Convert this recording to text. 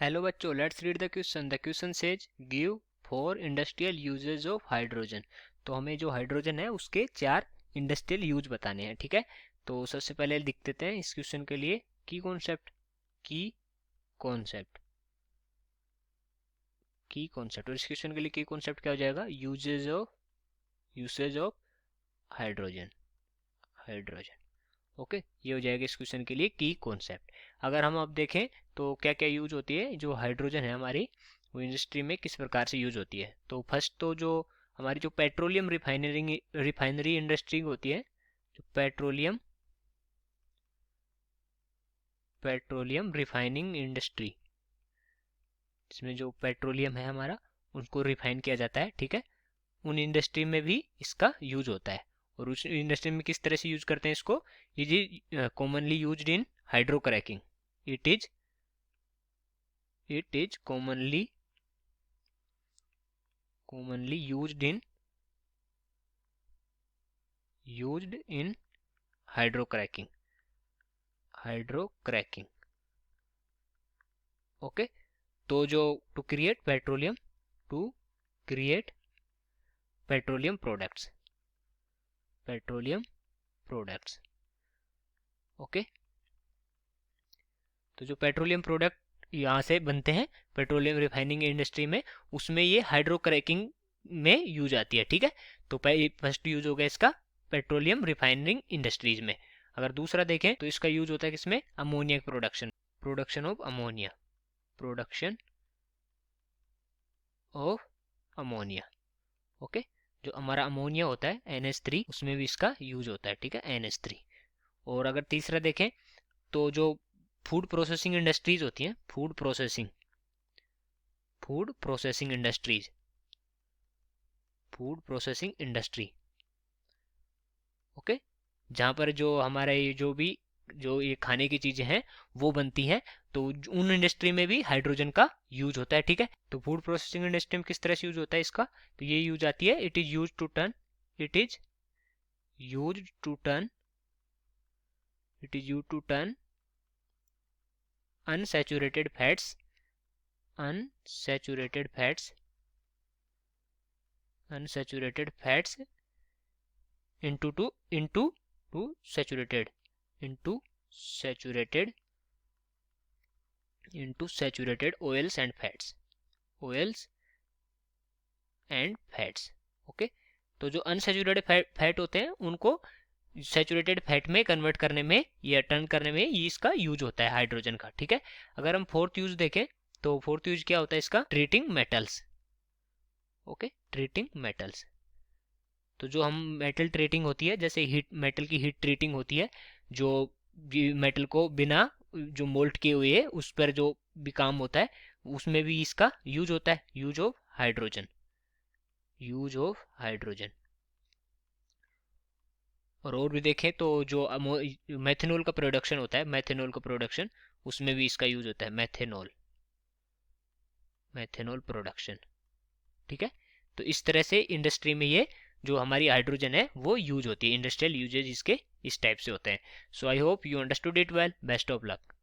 Hello बच्चों, let's read the question. The question says give 4 industrial uses of hydrogen. तो हमें जो hydrogen है उसके 4 इंडस्ट्रियल यूज बताने हैं। ठीक है, तो सबसे पहले लिख देते हैं इस क्वेश्चन के लिए की कॉन्सेप्ट। की कॉन्सेप्ट की कॉन्सेप्ट और इस क्वेश्चन के लिए की कॉन्सेप्ट क्या हो जाएगा? Usage of hydrogen. Hydrogen, okay, ये हो जाएगा इस क्वेश्चन के लिए की कॉन्सेप्ट। अगर हम अब देखें तो क्या क्या यूज होती है जो हाइड्रोजन है हमारी, वो इंडस्ट्री में किस प्रकार से यूज होती है। तो फर्स्ट तो जो हमारी जो पेट्रोलियम रिफाइनरी इंडस्ट्री होती है, जो पेट्रोलियम रिफाइनिंग इंडस्ट्री, जिसमें जो पेट्रोलियम है हमारा उनको रिफाइन किया जाता है। ठीक है, उन इंडस्ट्री में भी इसका यूज होता है। और उस इंडस्ट्री में किस तरह से यूज करते हैं इसको? ये commonly used in hydrocracking. It is commonly used in hydrocracking. Okay, तो जो to create petroleum products. Okay, तो जो पेट्रोलियम प्रोडक्ट यहाँ से बनते हैं पेट्रोलियम रिफाइनिंग इंडस्ट्री में, उसमें ये हाइड्रोक्रैकिंग में यूज आती है। ठीक है, तो फर्स्ट यूज हो गया इसका पेट्रोलियम रिफाइनिंग इंडस्ट्रीज में। अगर दूसरा देखें तो इसका यूज होता है किसमें? Ammonia production of ammonia. Okay, जो हमारा अमोनिया होता है NH3, उसमें भी इसका यूज होता है। ठीक है, NH3। और अगर तीसरा देखें तो जो फूड प्रोसेसिंग इंडस्ट्रीज होती हैं, फूड प्रोसेसिंग इंडस्ट्री, ओके, जहाँ पर जो हमारा जो ये खाने की चीजें हैं वो बनती हैं, तो उन इंडस्ट्री में भी हाइड्रोजन का यूज होता है। ठीक है, तो फूड प्रोसेसिंग इंडस्ट्री में किस तरह से यूज होता है इसका? तो ये यूज आती है, it is use to turn unsaturated fats into saturated oils and fats। Okay, तो जो अनसेचुरेटेड फैट होते हैं उनको सैचुरेटेड फैट में कन्वर्ट करने में या टर्न करने में ये इसका यूज होता है हाइड्रोजन का। ठीक है, अगर हम फोर्थ यूज देखें तो फोर्थ यूज क्या होता है इसका? Treating metals. Okay, treating metals, तो जो हम मेटल ट्रीटिंग होती है, जैसे मेटल की हीट ट्रीटिंग होती है, जो मेटल को बिना जो मोल्ट किए हुए है उस पर जो भी काम होता है, उसमें भी इसका यूज होता है, यूज ऑफ हाइड्रोजन। और भी देखें तो जो मेथेनॉल का प्रोडक्शन होता है, उसमें भी इसका यूज होता है, मेथेनॉल प्रोडक्शन। ठीक है, तो इस तरह से इंडस्ट्री में ये जो हमारी हाइड्रोजन है वो यूज होती है, इंडस्ट्रियल यूजेज इसके इस टाइप से होते हैं। So I hope you understood it well. Best of luck.